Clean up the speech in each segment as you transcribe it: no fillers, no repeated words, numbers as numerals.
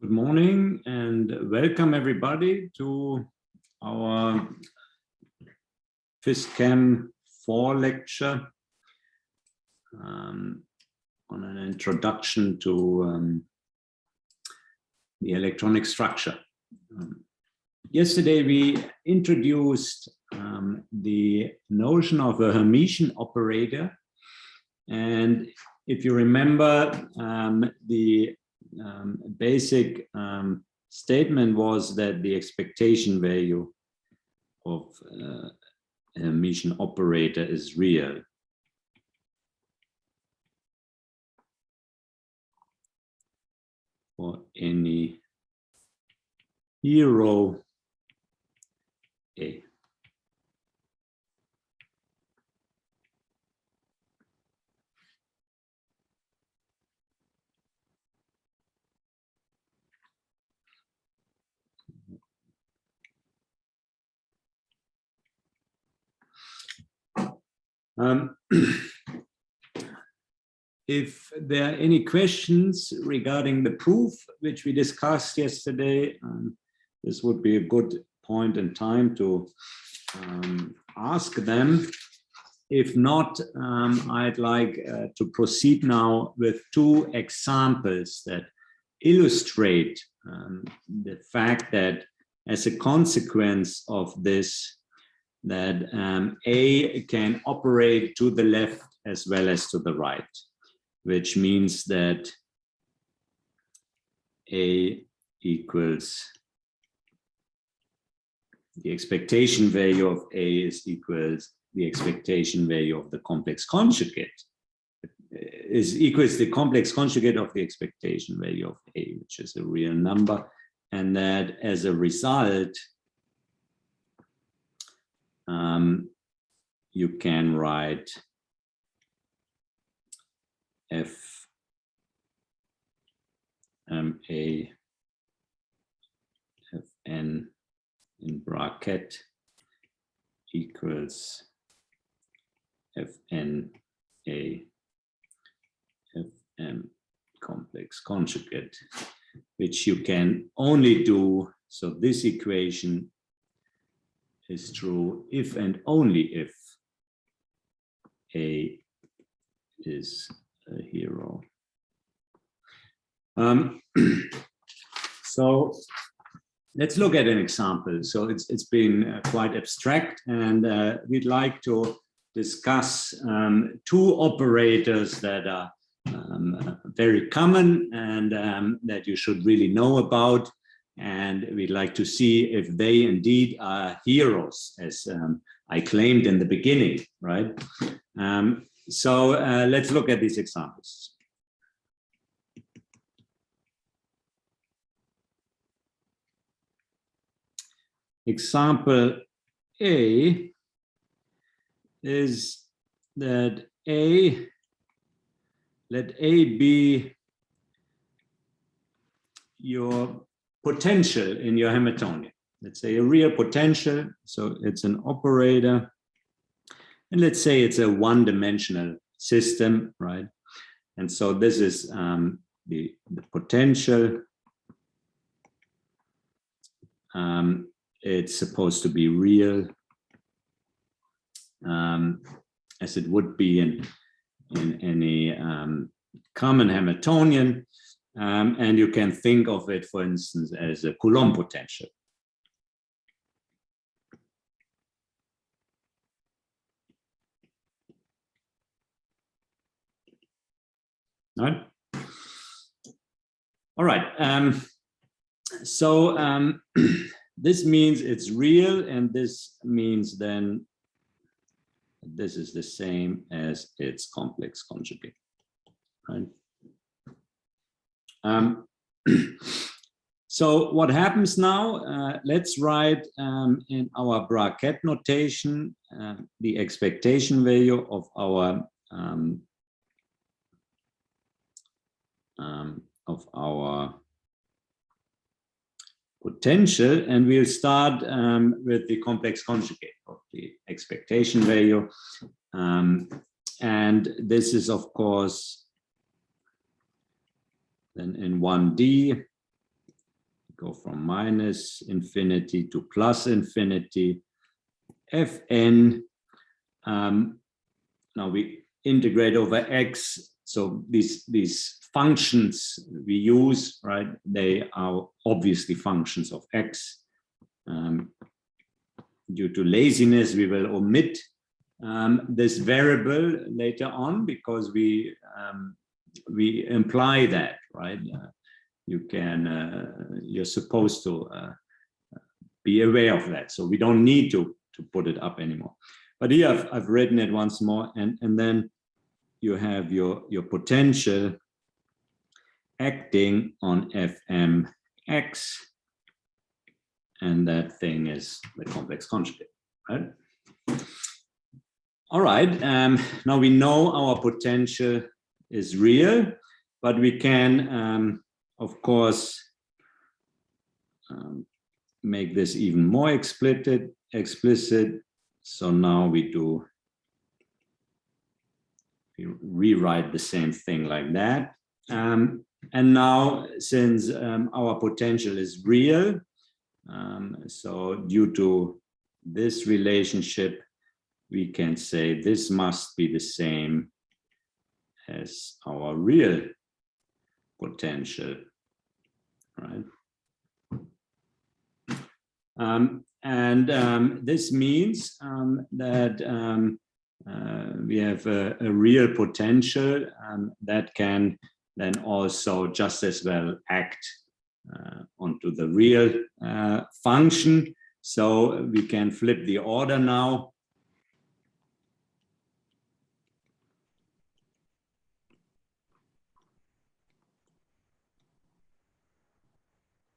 Good morning and welcome everybody to our Phys Chem 4 lecture on an introduction to the electronic structure. Yesterday we introduced the notion of a Hermitian operator, and if you remember, the basic statement was that the expectation value of a Hermitian operator is real. For any hero A. If there are any questions regarding the proof which we discussed yesterday, this would be a good point in time to ask them. If not, I'd like to proceed now with two examples that illustrate the fact that as a consequence of this, that A can operate to the left as well as to the right, which means that A equals the expectation value of A is equals the expectation value of the complex conjugate, is equals the complex conjugate of the expectation value of A, which is a real number, and that as a result, you can write F A F N in bracket equals F N A F M complex conjugate, which you can only do, so this equation is true if and only if A is a hero. So let's look at an example. So it's been quite abstract, and we'd like to discuss two operators that are very common and that you should really know about. And we'd like to see if they indeed are heroes, as I claimed in the beginning, right? So let's look at these examples. Example A is that let A be your potential in your Hermitian. Let's say a real potential, so it's an operator, and let's say it's a one-dimensional system, right? And so this is the potential. It's supposed to be real, as it would be in any common Hermitian. And you can think of it, for instance, as a Coulomb potential. Right? All right. So this means it's real, and this means then this is the same as its complex conjugate. Right? So what happens now? Let's write in our bracket notation the expectation value of our potential, and we'll start with the complex conjugate of the expectation value, and this is of course then in 1D go from minus infinity to plus infinity, Fn. Now we integrate over x. So these functions we use, right? They are obviously functions of x. Due to laziness, we will omit this variable later on because we imply that, right? You're supposed to be aware of that, so we don't need to put it up anymore. But here I've written it once more, and then you have your potential acting on Fmx, and that thing is the complex conjugate, right? All right, now we know our potential is real, but we can, of course, make this even more explicit. So now we rewrite the same thing like that. And now, since our potential is real, so due to this relationship, we can say this must be the same as our real potential, right? This means that we have a real potential that can then also just as well act onto the real function. So we can flip the order now.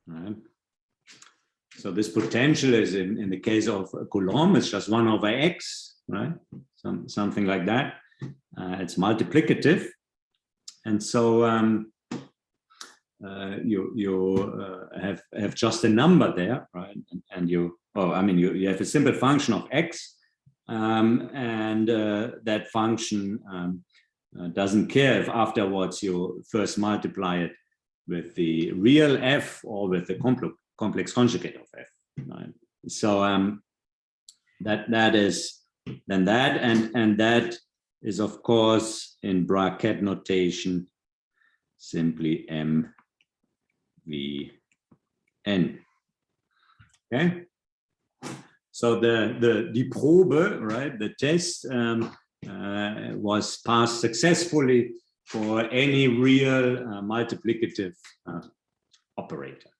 Right. So this potential is in the case of Coulomb, it's just 1 over x, right? Something like that. It's multiplicative, and so you have just a number there, right? And you have a simple function of x, and that function doesn't care if afterwards you first multiply it with the real f or with the complex conjugate of f, right? So that is then that, and that is of course in bracket notation simply m v n. Okay, so the Probe, right, the test was passed successfully for any real multiplicative operator.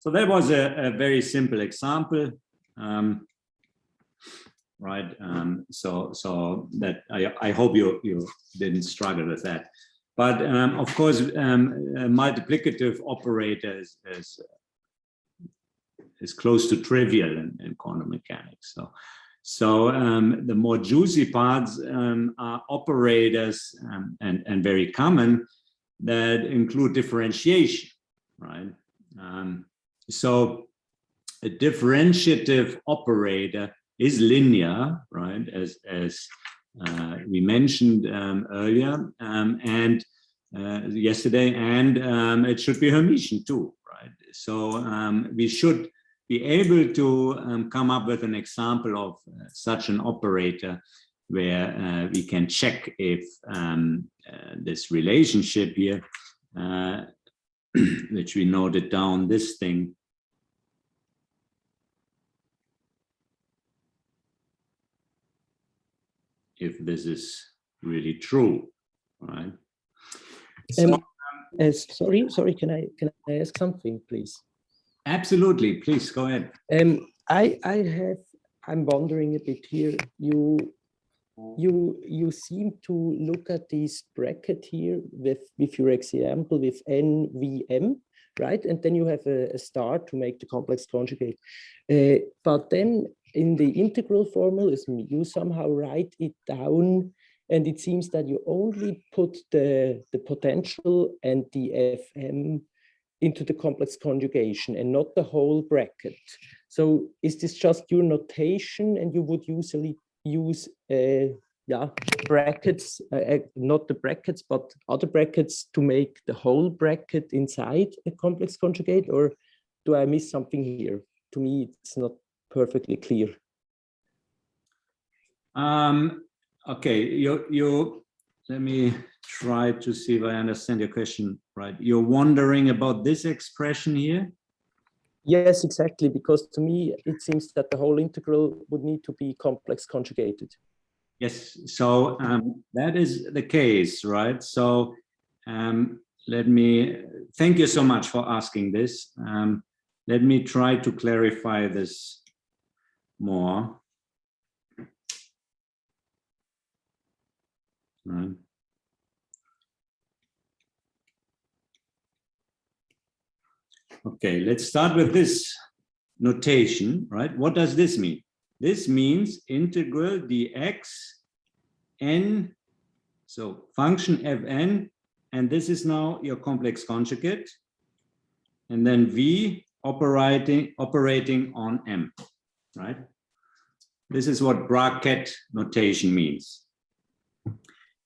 So that was a very simple example, right? So that I hope you didn't struggle with that. But of course, a multiplicative operator is close to trivial in quantum mechanics. So the more juicy parts are operators and very common that include differentiation, right? So a differentiative operator is linear, right? As we mentioned earlier and yesterday, and it should be Hermitian too, right? So we should be able to come up with an example of such an operator where we can check if this relationship here, which we noted down, this thing, if this is really true, right? So, sorry, can I ask something, please? Absolutely, please go ahead. I'm wondering a bit here. You seem to look at this bracket here with your example with NVM, right? And then you have a star to make the complex conjugate. But then in the integral formalism, you somehow write it down, and it seems that you only put the potential and the FM into the complex conjugation and not the whole bracket. So is this just your notation, and you would usually use brackets, not the brackets, but other brackets to make the whole bracket inside a complex conjugate, or do I miss something here? To me, it's not perfectly clear. Okay, let me try to see if I understand your question right. You're wondering about this expression here? Yes, exactly, because to me, it seems that the whole integral would need to be complex conjugated. Yes, so that is the case, right? So let me, thank you so much for asking this. Let me try to clarify this more. Right. Okay, let's start with this notation, right? What does this mean? This means integral dx n, so function fn, and this is now your complex conjugate, and then v operating on m, right? This is what bracket notation means.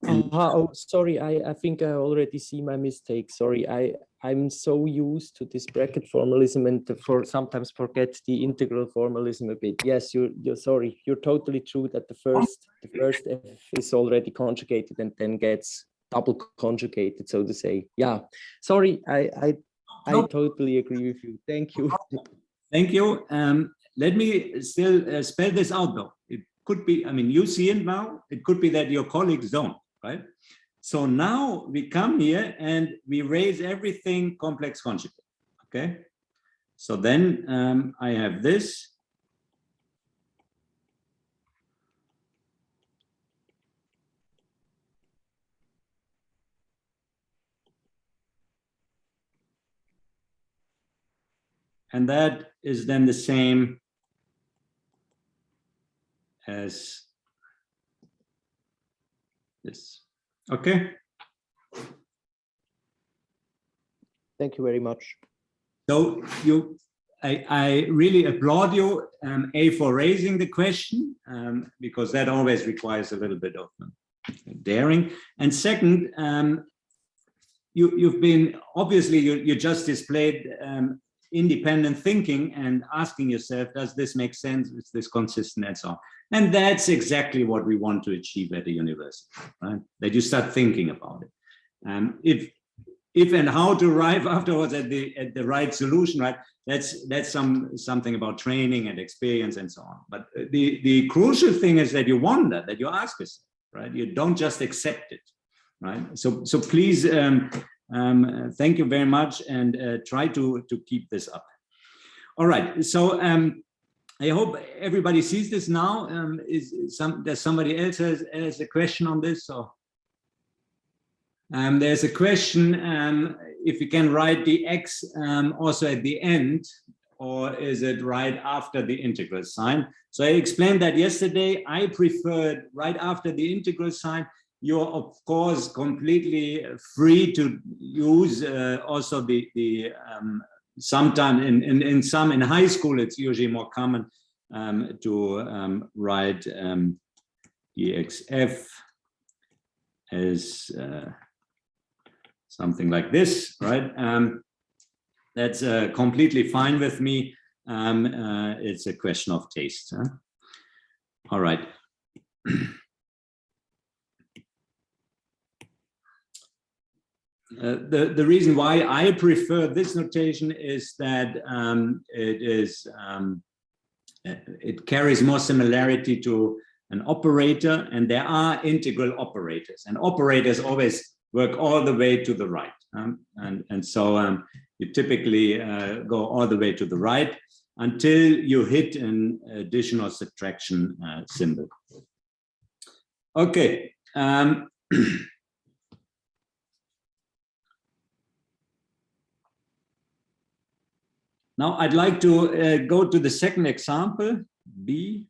Oh, sorry, I think I already see my mistake. Sorry, I'm so used to this bracket formalism and sometimes forget the integral formalism a bit. Yes, you're sorry. You're totally true that the first f is already conjugated and then gets double conjugated, so to say. Yeah, sorry, I totally agree with you. Thank you. Thank you. Let me still spell this out though. It could be, I mean, you see it now. It could be that your colleagues don't. Right? So now we come here and we raise everything complex conjugate. Okay. So then I have this. And that is then the same as this. Okay. Thank you very much. So I really applaud you, A, for raising the question, because that always requires a little bit of daring. And second, you've been, obviously, you just displayed independent thinking and asking yourself, does this make sense? Is this consistent and so on? And that's exactly what we want to achieve at the university, right? That you start thinking about it. If and how to arrive afterwards at the right solution, right? That's something about training and experience and so on. But the crucial thing is that you wonder, that you ask yourself, right? You don't just accept it, right? So please, thank you very much, and try to keep this up. All right. So I hope everybody sees this now. Does somebody else has a question on this? Or there's a question if you can write the x also at the end, or is it right after the integral sign? So I explained that yesterday. I preferred right after the integral sign. You're of course completely free to use also the sometime in high school it's usually more common to write dxf as something like this, right? That's completely fine with me. It's a question of taste. Huh? All right. The reason why I prefer this notation is that it carries more similarity to an operator, and there are integral operators, and operators always work all the way to the right, and so you typically go all the way to the right until you hit an addition or subtraction symbol. Okay. Now I'd like to go to the second example, B,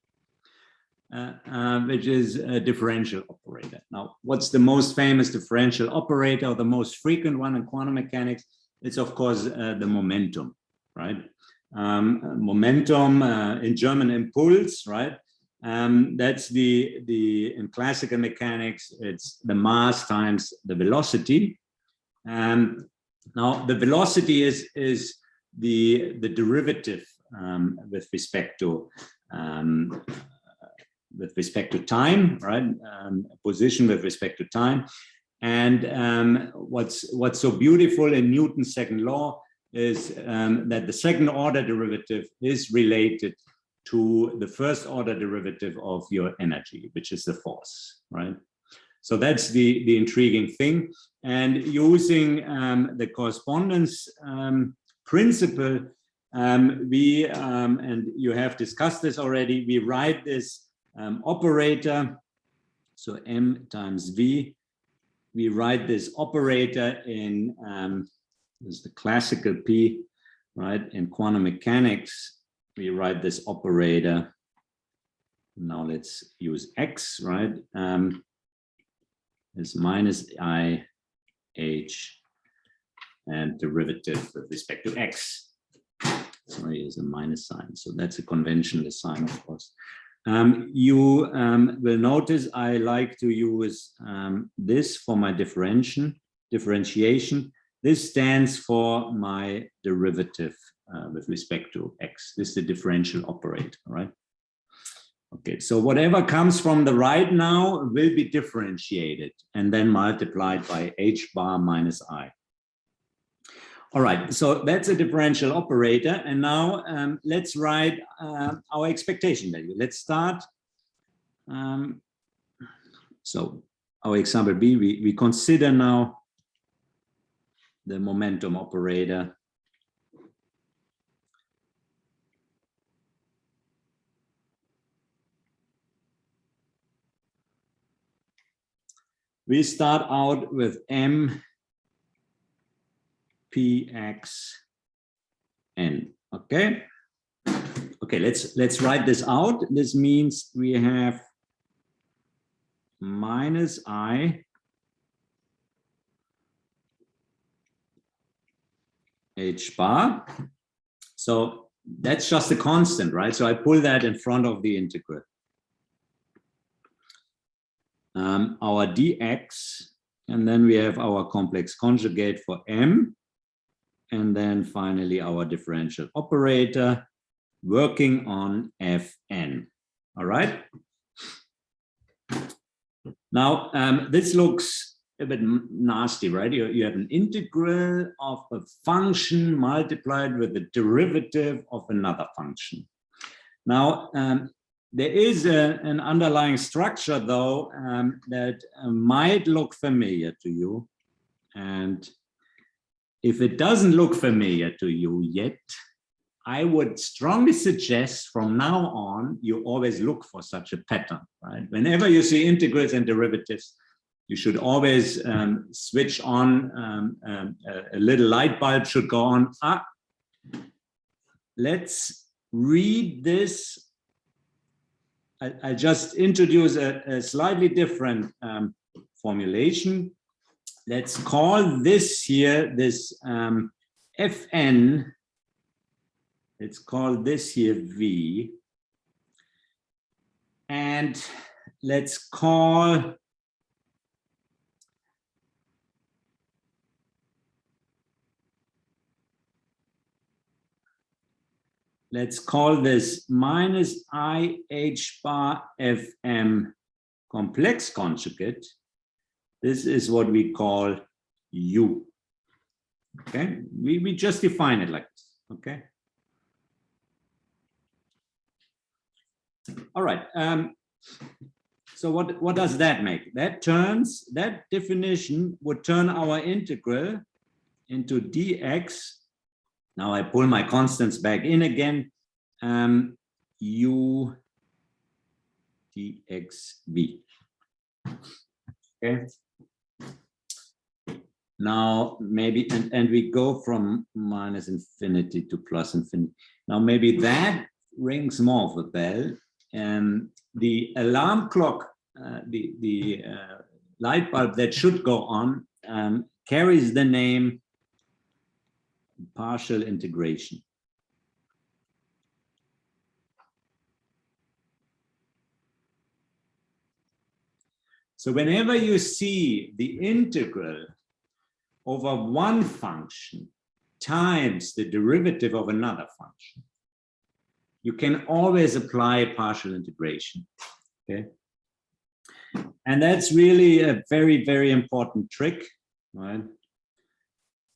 which is a differential operator. Now, what's the most famous differential operator, or the most frequent one in quantum mechanics? It's of course the momentum, right? Momentum, in German Impuls, right? That's in classical mechanics, it's the mass times the velocity. Now the velocity is the derivative with respect to time, right? Position with respect to time. And what's so beautiful in Newton's second law is that the second order derivative is related to the first order derivative of your energy, which is the force, right? So that's the intriguing thing. And using the correspondence principle, we, and you have discussed this already, we write this operator, so M times V, we write this operator in, this is the classical P, right? In quantum mechanics, we write this operator. Now let's use X, right? Is minus I H and derivative with respect to X. Sorry, is a minus sign. So that's a conventional sign, of course. You will notice I like to use this for my differentiation. This stands for my derivative with respect to X. This is the differential operator, right? Okay, so whatever comes from the right now will be differentiated and then multiplied by H bar minus I. All right, so that's a differential operator. And now let's write our expectation value. Let's start. So our example B, we consider now the momentum operator. We start out with M Px n. Okay. Okay, let's write this out. This means we have minus I H bar. So that's just a constant, right? So I pull that in front of the integral. Our dx, and then we have our complex conjugate for m, and then finally our differential operator working on Fn. All right. Now, this looks a bit nasty, right? You have an integral of a function multiplied with the derivative of another function. Now, there is an underlying structure, though, that might look familiar to you. And if it doesn't look familiar to you yet, I would strongly suggest from now on, you always look for such a pattern, right? Whenever you see integrals and derivatives, you should always switch on, a little light bulb should go on. Let's read this. I just introduce a slightly different formulation. Let's call this here, this Fn, let's call this here V. And let's call this minus IH bar FM complex conjugate. This is what we call U. Okay, we just define it like this. Okay. All right. So what does that make? That definition would turn our integral into dx. Now I pull my constants back in again. U dxv. Okay. Now maybe, and we go from minus infinity to plus infinity. Now maybe that rings more of a bell. The alarm clock, the light bulb that should go on carries the name partial integration. So whenever you see the integral over one function times the derivative of another function, you can always apply partial integration. Okay, and that's really a very, very important trick, right? I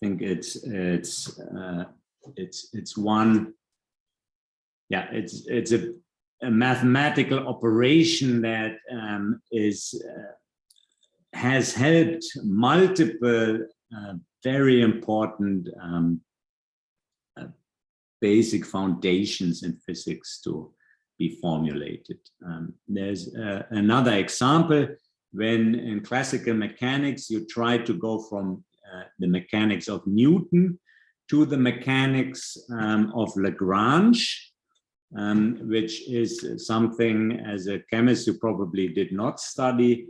think it's one, yeah, it's a mathematical operation that has helped multiple very important basic foundations in physics to be formulated. There's another example when in classical mechanics you try to go from the mechanics of Newton to the mechanics of Lagrange, which is something as a chemist you probably did not study,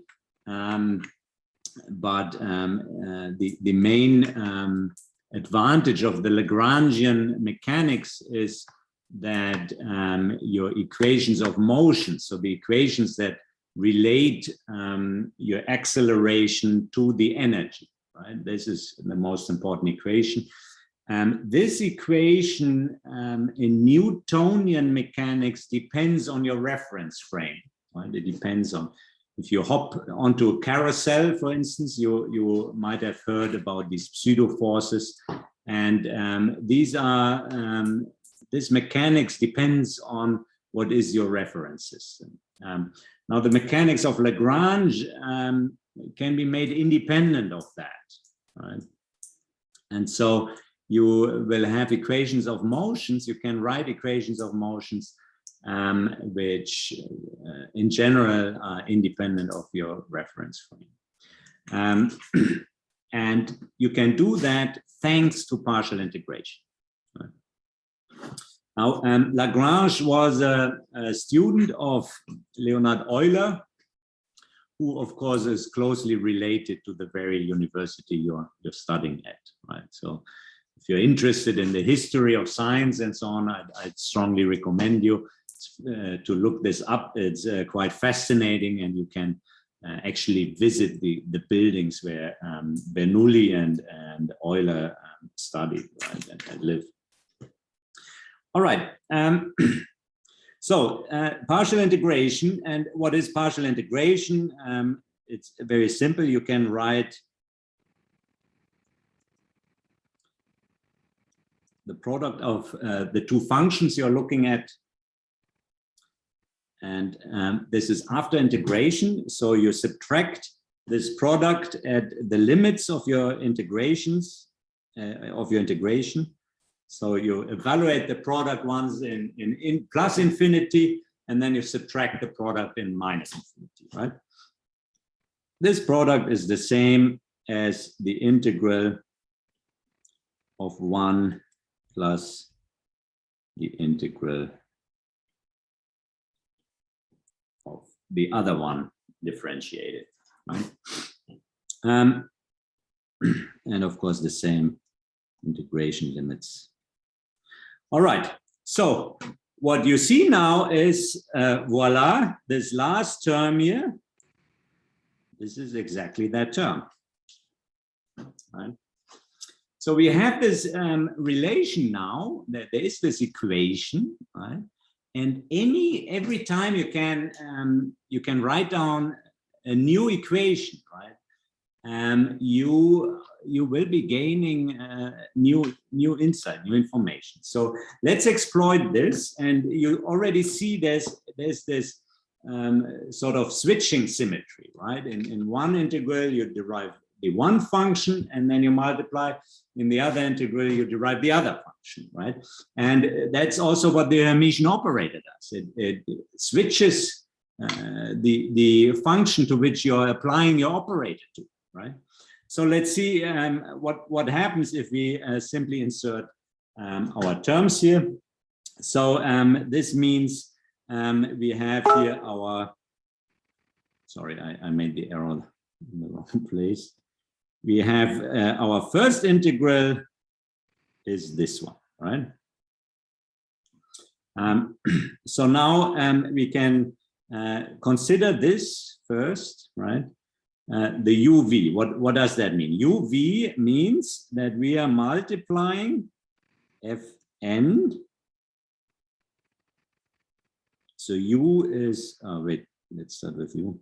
but the main advantage of the Lagrangian mechanics is that your equations of motion, so the equations that relate your acceleration to the energy, right? This is the most important equation. This equation in Newtonian mechanics depends on your reference frame, right? It depends on, if you hop onto a carousel, for instance, you might have heard about these pseudo forces, and these are this mechanics depends on what is your reference system. Now the mechanics of Lagrange can be made independent of that, right? And so you will have equations of motions. You can write equations of motions which in general are independent of your reference frame. And you can do that thanks to partial integration. Right? Now, Lagrange was a student of Leonhard Euler, who of course is closely related to the very university you're studying at, right? So if you're interested in the history of science and so on, I'd strongly recommend you to look this up. It's quite fascinating, and you can actually visit the buildings where Bernoulli and Euler studied, right, and lived. All right. So partial integration. And what is partial integration? It's very simple. You can write the product of the two functions you're looking at. And this is after integration. So you subtract this product at the limits of your integrations, of your integration. So you evaluate the product once in plus infinity, and then you subtract the product in minus infinity, right? This product is the same as the integral of 1 plus the integral of the other one differentiated, right? And of course the same integration limits. All right, so what you see now is voila, this last term here, this is exactly that term, right? So we have this relation now, that there is this equation, right? And every time you can write down a new equation, right? You will be gaining new insight, new information. So let's exploit this, and you already see there's this sort of switching symmetry, right? In one integral you derive the one function, and then you multiply. In the other integral you derive the other function, right? And that's also what the Hermitian operator does. It switches the function to which you're applying your operator to, right? So let's see what happens if we simply insert our terms here. So this means we have here our, sorry, I made the error in the wrong place. We have our first integral is this one, right? So now we can consider this first, right? the UV. What does that mean? UV means that we are multiplying Fn. So U is, wait, let's start with U.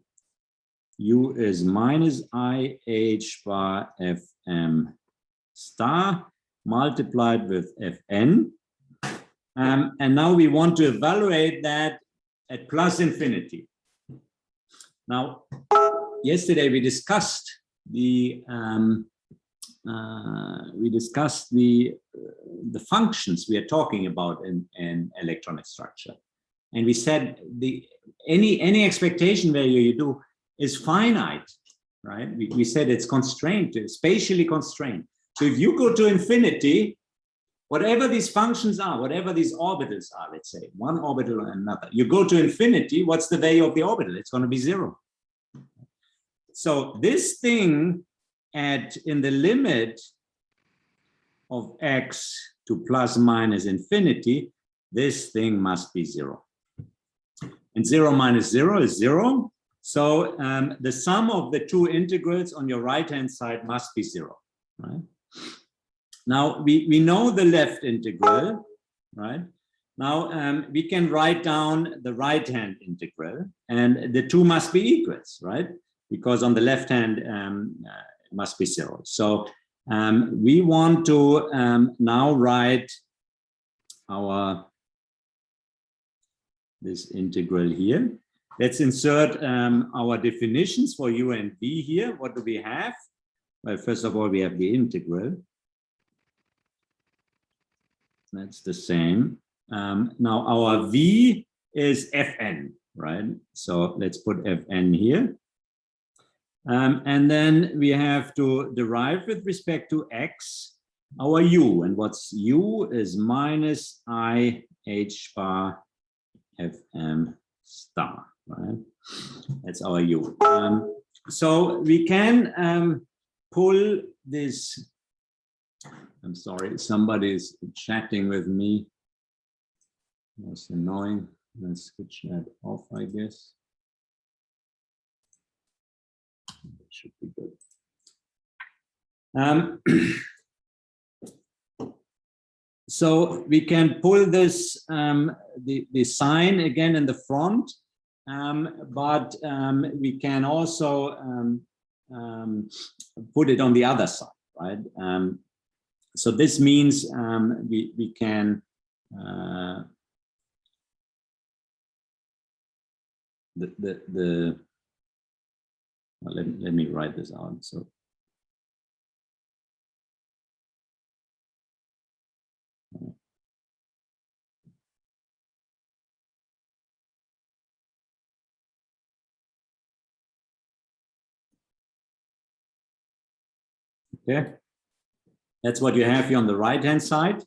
U is minus IH bar Fm star multiplied with Fn. And now we want to evaluate that at plus infinity. Now, yesterday we discussed the functions we are talking about in electronic structure, and we said any expectation value you do is finite, right? We said it's constrained, spatially constrained. So if you go to infinity, whatever these functions are, whatever these orbitals are, let's say one orbital or another, you go to infinity, what's the value of the orbital? It's going to be 0. So this thing in the limit of x to plus minus infinity, this thing must be 0. And 0 minus 0 is 0. So the sum of the two integrals on your right-hand side must be 0, right? Now we know the left integral, right? Now we can write down the right-hand integral, and the two must be equals, right? Because on the left hand it must be 0. So we want to now write this integral here. Let's insert our definitions for u and v here. What do we have? Well, first of all, we have the integral. That's the same. Now our v is Fn, right? So let's put Fn here. And then we have to derive with respect to x our u. And what's u is minus IH bar Fm star, right? That's our u. So we can pull this. I'm sorry, somebody is chatting with me. That's annoying. Let's switch that off, I guess. That should be good. So we can pull this, the sign again in the front, but we can also put it on the other side, right? So this means we can well, let me write this out. So okay, that's what you have here on the right hand side.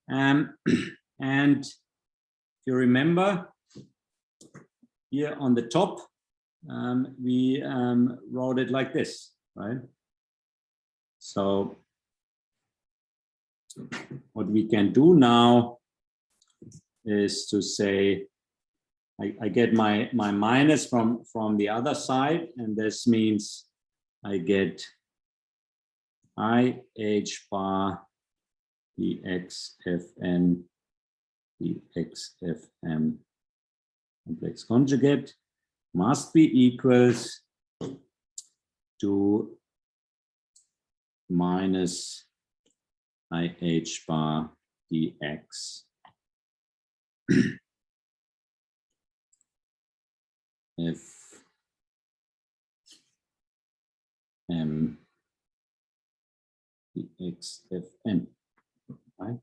And if you remember, here on the top, we wrote it like this, right? So what we can do now is to say, I get my minus from the other side, and this means I get IH bar dx Fn dx Fm complex conjugate must be equals to minus IH bar dx Fm dx Fn, right?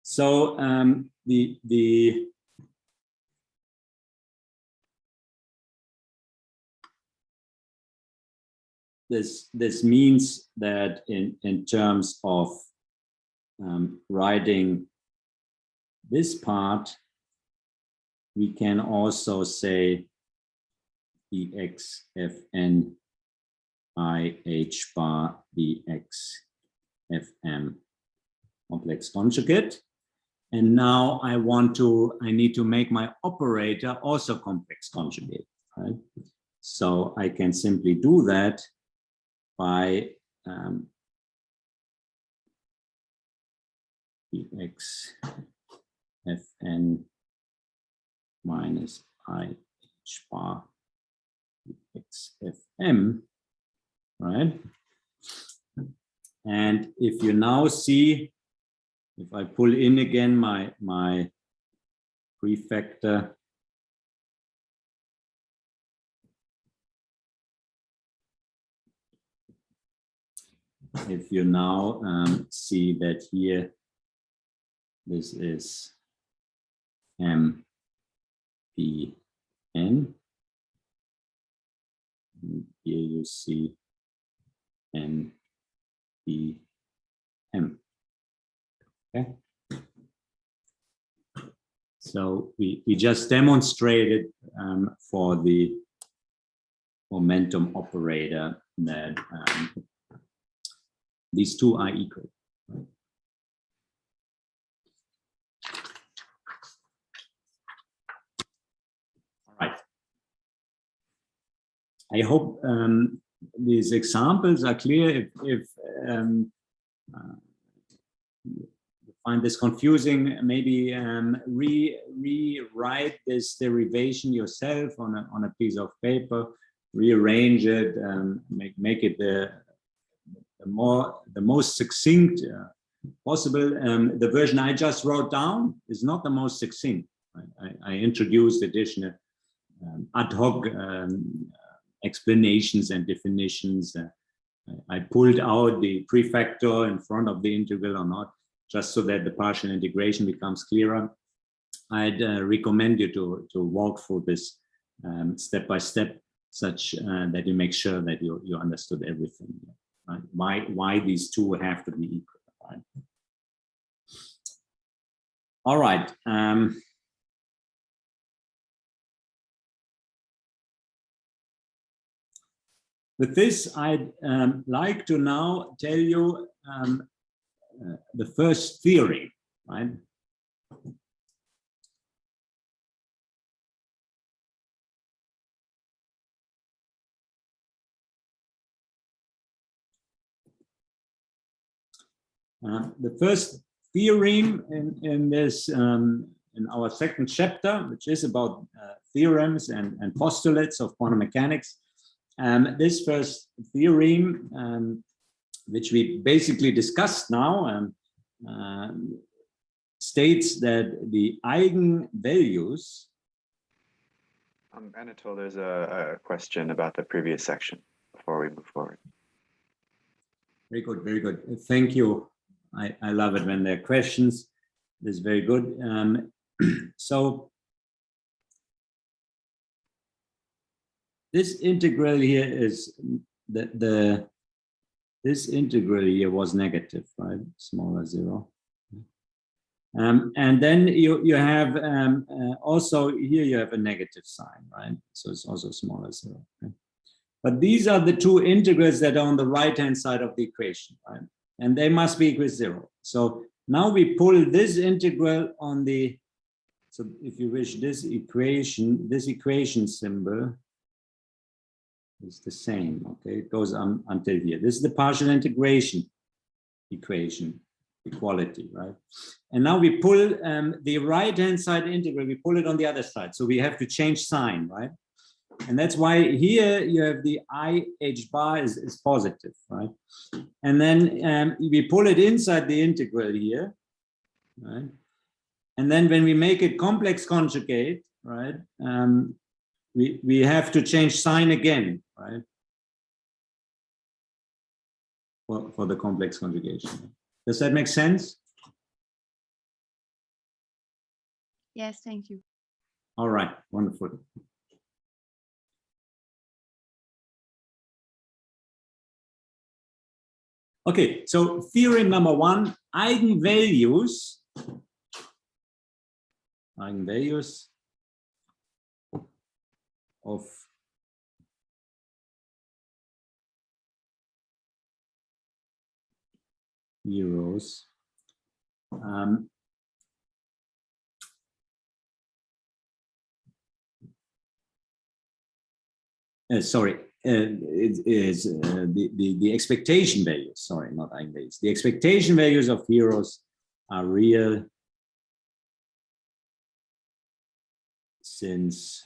So this means that in terms of writing this part, we can also say dx Fn IH bar dx Fm complex conjugate. And now I need to make my operator also complex conjugate, right? So I can simply do that by Px Fn minus I H bar Px Fm, right? And if you now see, if I pull in again my prefactor, if you now see that here, this is M P N. Here you see N P M. Okay. So we just demonstrated for the momentum operator that these two are equal. All right. I hope these examples are clear. If you find this confusing, maybe rewrite this derivation yourself on a piece of paper, rearrange it, make it the most succinct possible. The version I just wrote down is not the most succinct. I introduced additional ad hoc explanations and definitions. I pulled out the prefactor in front of the integral or not, just so that the partial integration becomes clearer. I'd recommend you to walk through this step by step, such that you make sure that you understood everything. Right? Why these two have to be equal. Right? All right. With this, I'd like to now tell you the first theory, right? The first theorem in this in our second chapter, which is about theorems and postulates of quantum mechanics. This first theorem, which we basically discussed now, states that the eigenvalues. Anatole, there's a question about the previous section before we move forward. Very good, very good. Thank you. I love it when there are questions. This is very good. So this integral here is this integral here was negative, right? Smaller 0. And then you have also here you have a negative sign, right? So it's also smaller 0. Okay? But these are the two integrals that are on the right-hand side of the equation, right? And they must be equal to 0. So now we pull this integral on the, so if you wish, this equation symbol is the same, okay? It goes on until here. This is the partial integration equation, equality, right? And now we pull the right-hand side integral, we pull it on the other side. So we have to change sign, right? And that's why here you have the IH bar is positive, right? And then we pull it inside the integral here, right? And then when we make it complex conjugate, right? We have to change sign again, right? For the complex conjugation. Does that make sense? Yes, thank you. All right, wonderful. Okay, so theorem number 1, eigenvalues of zeros it is the expectation values, sorry, not eigenvalues. The expectation values of heroes are real since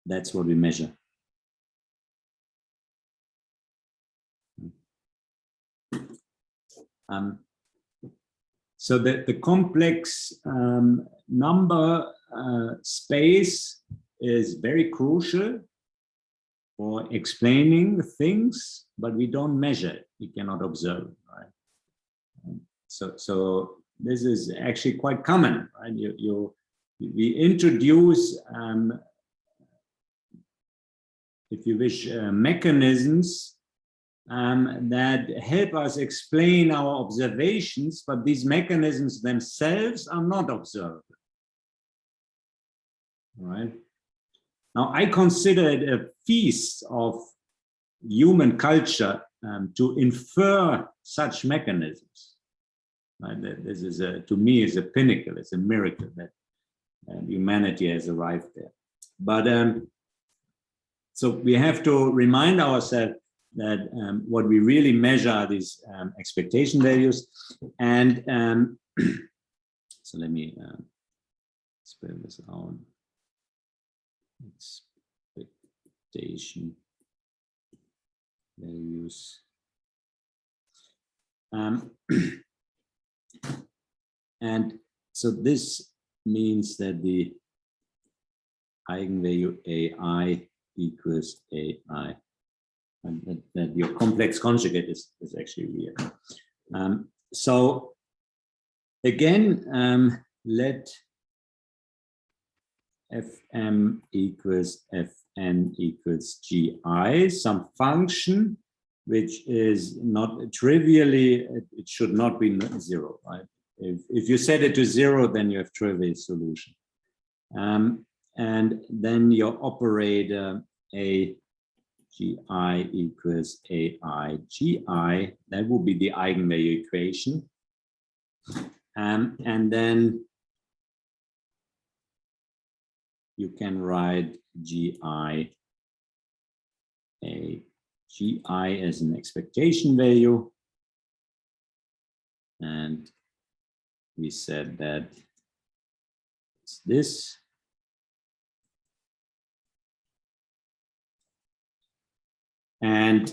that's what we measure. So the complex number space is very crucial for explaining the things, but we don't measure it. We cannot observe it, right? So this is actually quite common, right? We introduce, if you wish, mechanisms that help us explain our observations, but these mechanisms themselves are not observed. Right? Now, I consider it a feast of human culture to infer such mechanisms. Right? This is to me is a pinnacle, it's a miracle that humanity has arrived there. But so we have to remind ourselves that what we really measure are these expectation values. And so let me spell this out. Expectation values. And so this means that the eigenvalue AI equals AI. And that your complex conjugate is actually real. So again, let Fm equals Fn equals Gi, some function which is not trivially, it should not be zero, right? If you set it to zero, then you have trivial solution. And then your operator A Gi equals AI Gi, that will be the eigenvalue equation. And then you can write Gi as an expectation value. And we said that it's this. And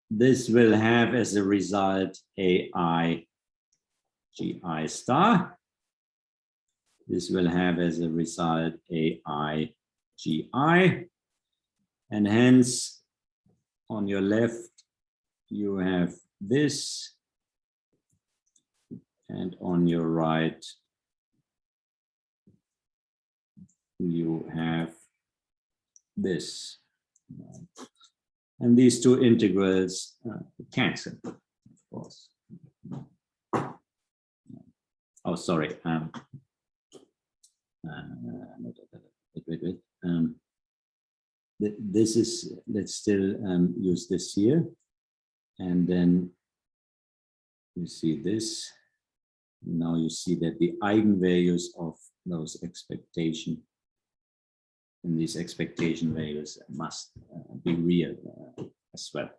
this will have as a result AI Gi star. This will have as a result AI Gi. And hence, on your left, you have this. And on your right, you have this. And these two integrals cancel, of course. Oh, sorry. Wait. This is, let's still use this here. And then you see this. Now you see that the eigenvalues of those expectation and these expectation values must be real as well.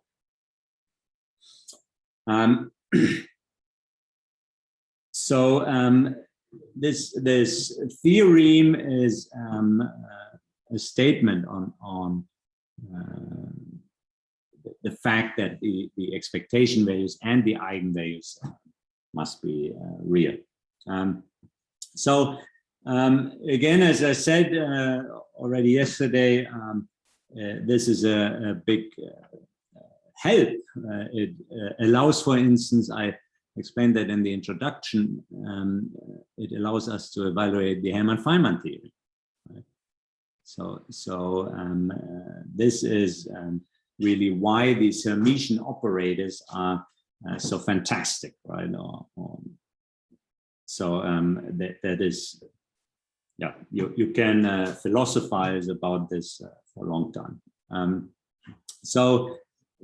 So this theorem is a statement on the fact that the expectation values and the eigenvalues must be real. So again, as I said already yesterday, this is a big help. It allows, for instance, I explained that in the introduction, it allows us to evaluate the Hermann-Feynman theory. Right? So this is really why these Hermitian operators are so fantastic, right? So that is, yeah, you can philosophize about this for a long time. So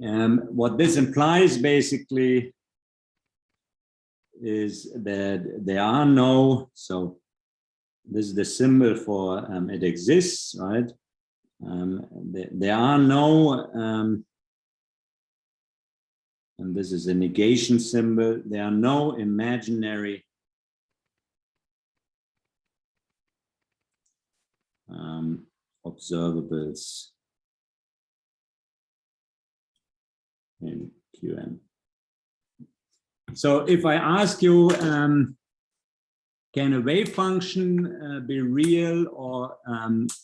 what this implies basically is that there are no, so this is the symbol for it exists, right? There are no, and this is a negation symbol, there are no imaginary observables in QM. So if I ask you, can a wave function be real or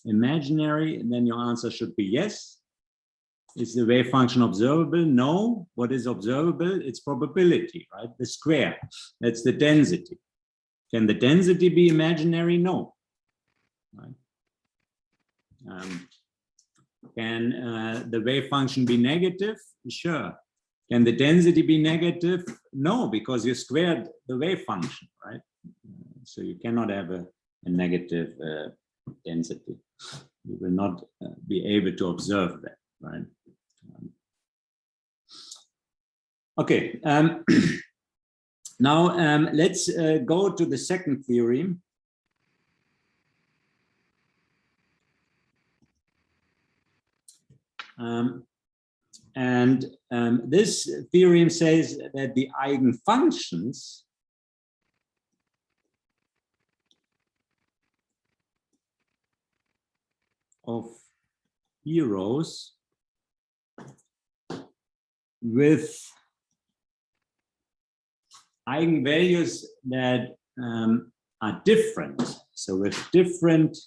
imaginary? And then your answer should be yes. Is the wave function observable? No. What is observable? It's probability, right? The square. That's the density. Can the density be imaginary? No. Right? Can the wave function be negative? Sure. Can the density be negative? No, because you squared the wave function, right? So you cannot have a negative density. You will not be able to observe that, right? Okay. Now let's go to the second theorem. This theorem says that the eigenfunctions of heroes with eigenvalues that are different, so with different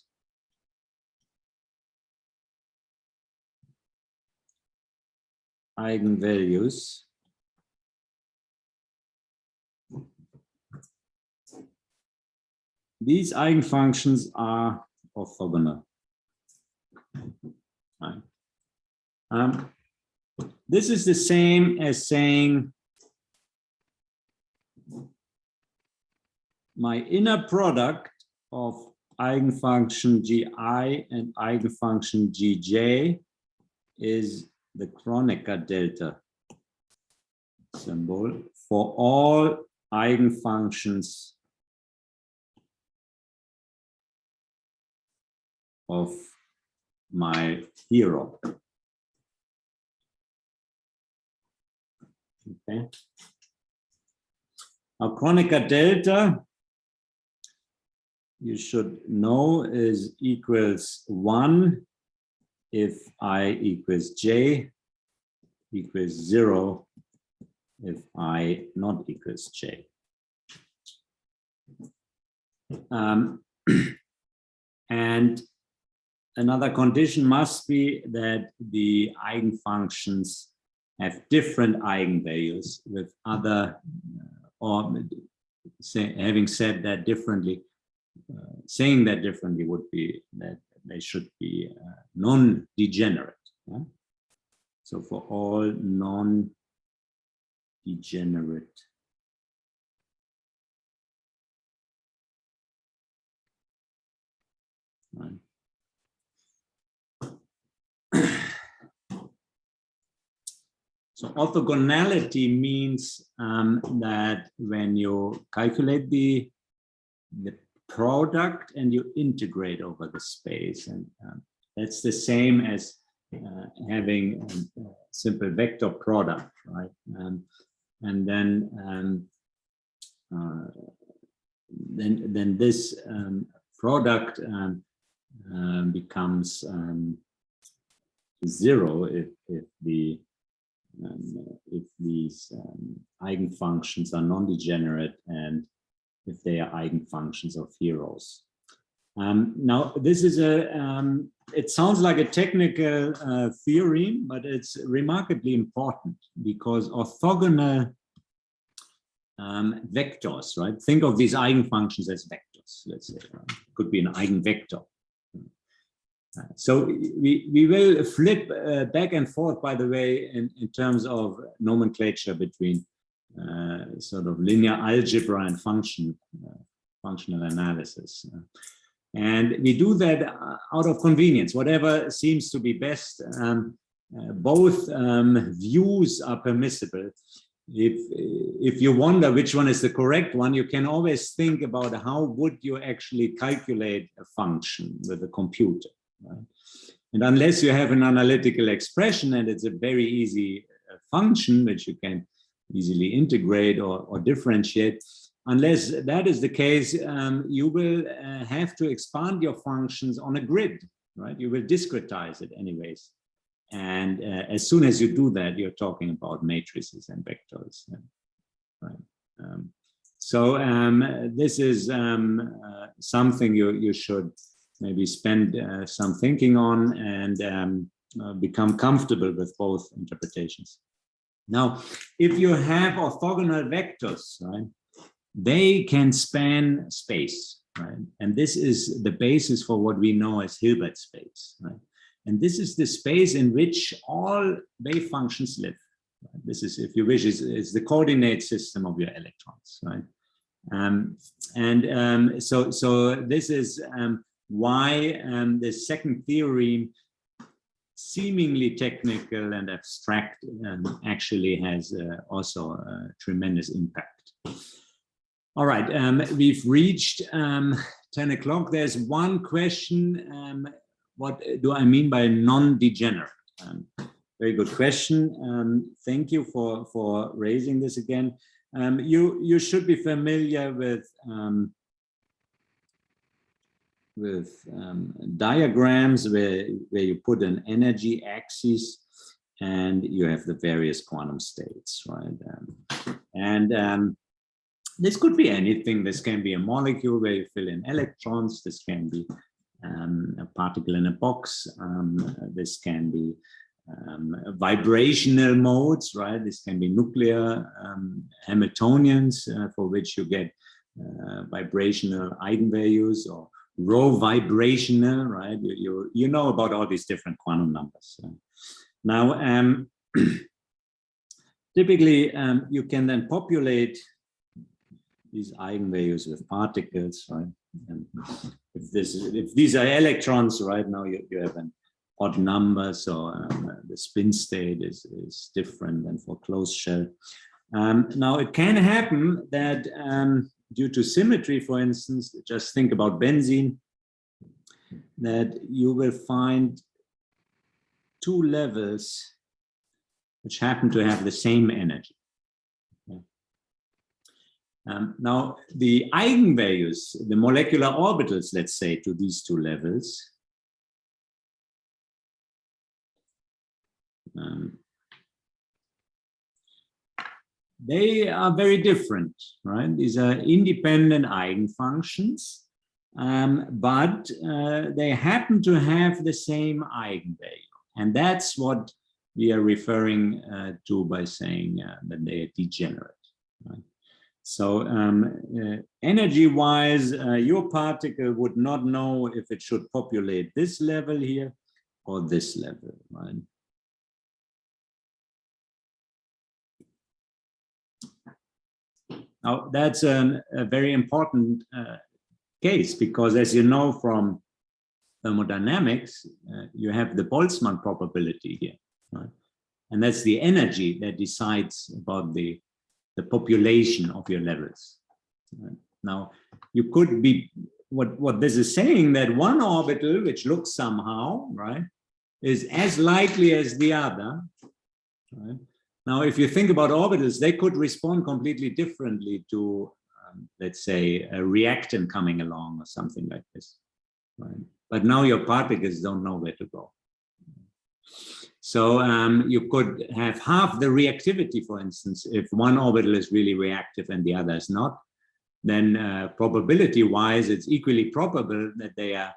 eigenvalues these eigenfunctions are orthogonal. Right. This is the same as saying my inner product of eigenfunction gi and eigenfunction gj is the Kronecker delta symbol for all eigenfunctions of my hero. Okay. Now, Kronecker delta, you should know, is equals 1 if I equals j, equals 0 if I not equals j. And another condition must be that the eigenfunctions have different eigenvalues with other, or having said that differently, saying that differently would be that they should be non-degenerate. Yeah? So for all non-degenerate right. So orthogonality means that when you calculate the product and you integrate over the space, and that's the same as having a simple vector product, right? And then this product becomes 0 if these eigenfunctions are non-degenerate and if they are eigenfunctions of heroes. Now, this is it sounds like a technical theorem, but it's remarkably important because orthogonal vectors, right? Think of these eigenfunctions as vectors, let's say, right? Could be an eigenvector. So we will flip back and forth, by the way, in terms of nomenclature between sort of linear algebra and functional analysis. And we do that out of convenience, whatever seems to be best. Both views are permissible. if you wonder which one is the correct one, you can always think about how would you actually calculate a function with a computer, right? And unless you have an analytical expression, and it's a very easy function which you can easily integrate or differentiate, unless that is the case, you will have to expand your functions on a grid, right? You will discretize it anyways. And as soon as you do that, you're talking about matrices and vectors, right? So this is something you should maybe spend some thinking on and become comfortable with both interpretations. Now, if you have orthogonal vectors, right, they can span space, right? And this is the basis for what we know as Hilbert space, right? And this is the space in which all wave functions live. Right? This is, if you wish, is the coordinate system of your electrons, right? So this is why the second theorem, seemingly technical and abstract, actually has also a tremendous impact. All right, we've reached 10 o'clock. There's one question. What do I mean by non-degenerate? Very good question. Thank you for raising this again. You should be familiar with diagrams where you put an energy axis and you have the various quantum states, right? This could be anything. This can be a molecule where you fill in electrons. This can be a particle in a box. This can be vibrational modes, right? This can be nuclear Hamiltonians for which you get vibrational eigenvalues, or rho vibrational, right? You know about all these different quantum numbers. Now, typically, you can then populate these eigenvalues with particles, right? And if these are electrons, right, now you have an odd number, so the spin state is different than for closed shell. Now it can happen that due to symmetry, for instance, just think about benzene, that you will find two levels which happen to have the same energy. Now, the eigenvalues, the molecular orbitals, let's say, to these two levels, they are very different, right? These are independent eigenfunctions, but they happen to have the same eigenvalue. And that's what we are referring to by saying that they are degenerate, right? So energy-wise, your particle would not know if it should populate this level here or this level, right? Now, that's a very important case, because as you know from thermodynamics, you have the Boltzmann probability here, right? And that's the energy that decides about the population of your levels. Right? Now, you could be, what this is saying, that one orbital, which looks somehow, right, is as likely as the other, right? Now, if you think about orbitals, they could respond completely differently to, let's say, a reactant coming along or something like this, right? But now your particles don't know where to go. So you could have half the reactivity, for instance, if one orbital is really reactive and the other is not, then probability-wise, it's equally probable that they are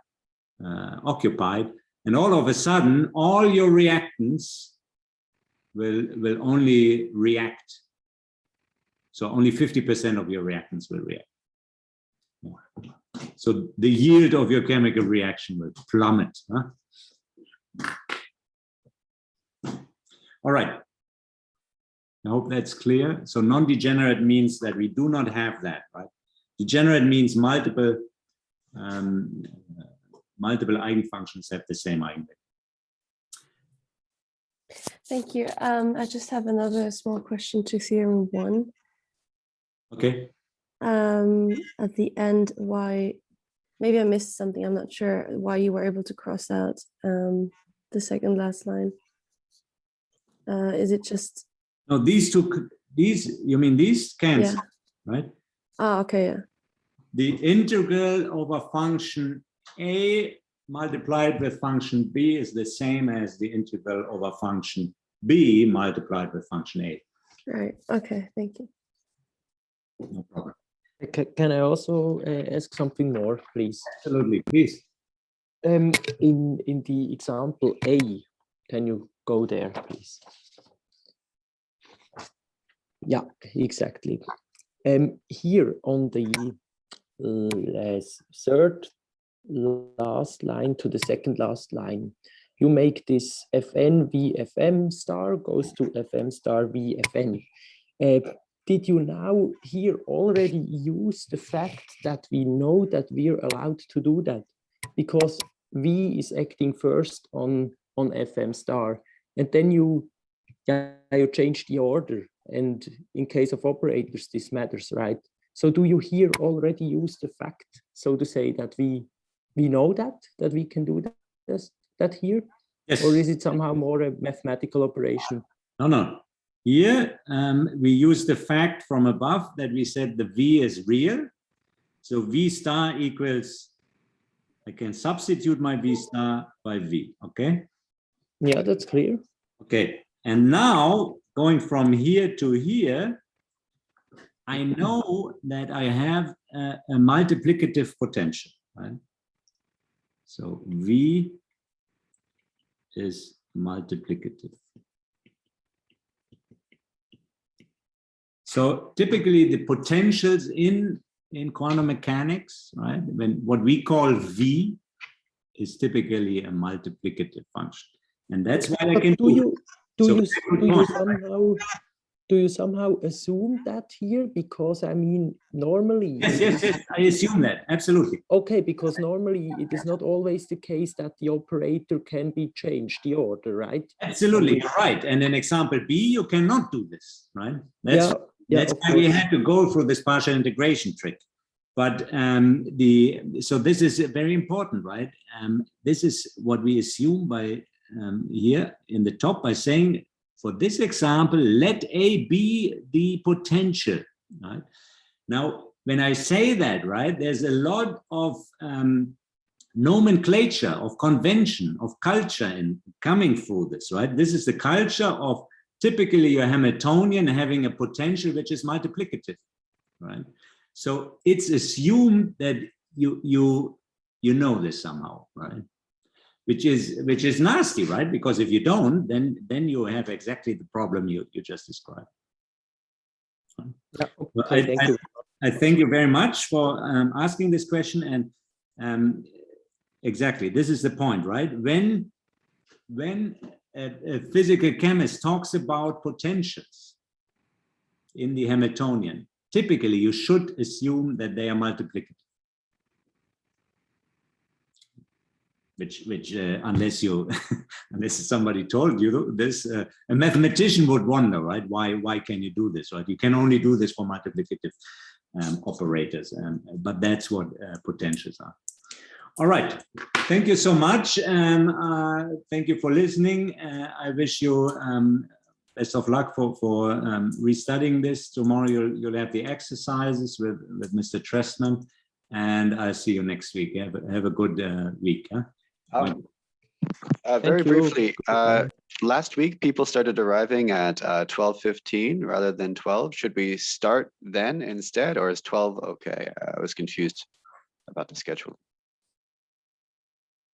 occupied. And all of a sudden, all your reactants will only react. So only 50% of your reactants will react. So the yield of your chemical reaction will plummet. Huh? All right. I hope that's clear. So non-degenerate means that we do not have that, right? Degenerate means multiple eigenfunctions have the same eigenvalue. Thank you. I just have another small question to theorem 1. Okay. At the end, why, maybe I missed something, I'm not sure why you were able to cross out the second last line. Is it just, No, you mean these cancel, yeah. right? Oh, okay, yeah. The integral over function A multiplied with function B is the same as the integral over function B multiplied with function A. Right, okay, thank you. No problem. Can I also ask something more, please? Absolutely, please. In the example A, can you go there, please? Yeah, exactly. Here on the third last line to the second last line, you make this Fn Vfm star goes to Fm star Vfn. Did you now here already use the fact that we know that we're allowed to do that? Because V is acting first on Fm star, and then you change the order. And in case of operators, this matters, right? So do you here already use the fact, so to say, that we know that we can do that here? Yes. Or is it somehow more a mathematical operation? No. Here, we use the fact from above that we said the V is real. So V star equals, I can substitute my V star by V, okay? Yeah, that's clear. Okay, and now going from here to here, I know that I have a multiplicative potential, right? So V is multiplicative. So typically the potentials in quantum mechanics, right, when what we call V is typically a multiplicative function. And that's why I can do you somehow assume that here? Because I mean, normally yes, I assume that, absolutely. Okay, because normally it is not always the case that the operator can be changed, the order, right? Absolutely, you're right. And in example B, you cannot do this, right? That's why we had to go through this partial integration trick. But so this is very important, right? This is what we assume by here in the top by saying, for this example, let A be the potential, right? Now, when I say that, right, there's a lot of nomenclature, of convention, of culture in coming through this, right? This is the culture of typically your Hamiltonian having a potential which is multiplicative, right? So it's assumed that you know this somehow, right? Which is nasty, right? Because if you don't, then you have exactly the problem you just described. Yeah, okay, thank you. I thank you very much for asking this question. And exactly, this is the point, right? When a physical chemist talks about potentials in the Hamiltonian, typically you should assume that they are multiplicative. Which unless somebody told you this, a mathematician would wonder, right? Why can you do this, right? You can only do this for multiplicative operators, but that's what potentials are. All right, thank you so much. Thank you for listening. I wish you best of luck for restudying this. Tomorrow you'll have the exercises with Mr. Trestman, and I'll see you next week. Have a good week. Huh? Very briefly, last week people started arriving at 12:15 rather than 12. Should we start then instead, or is 12 okay? I was confused about the schedule.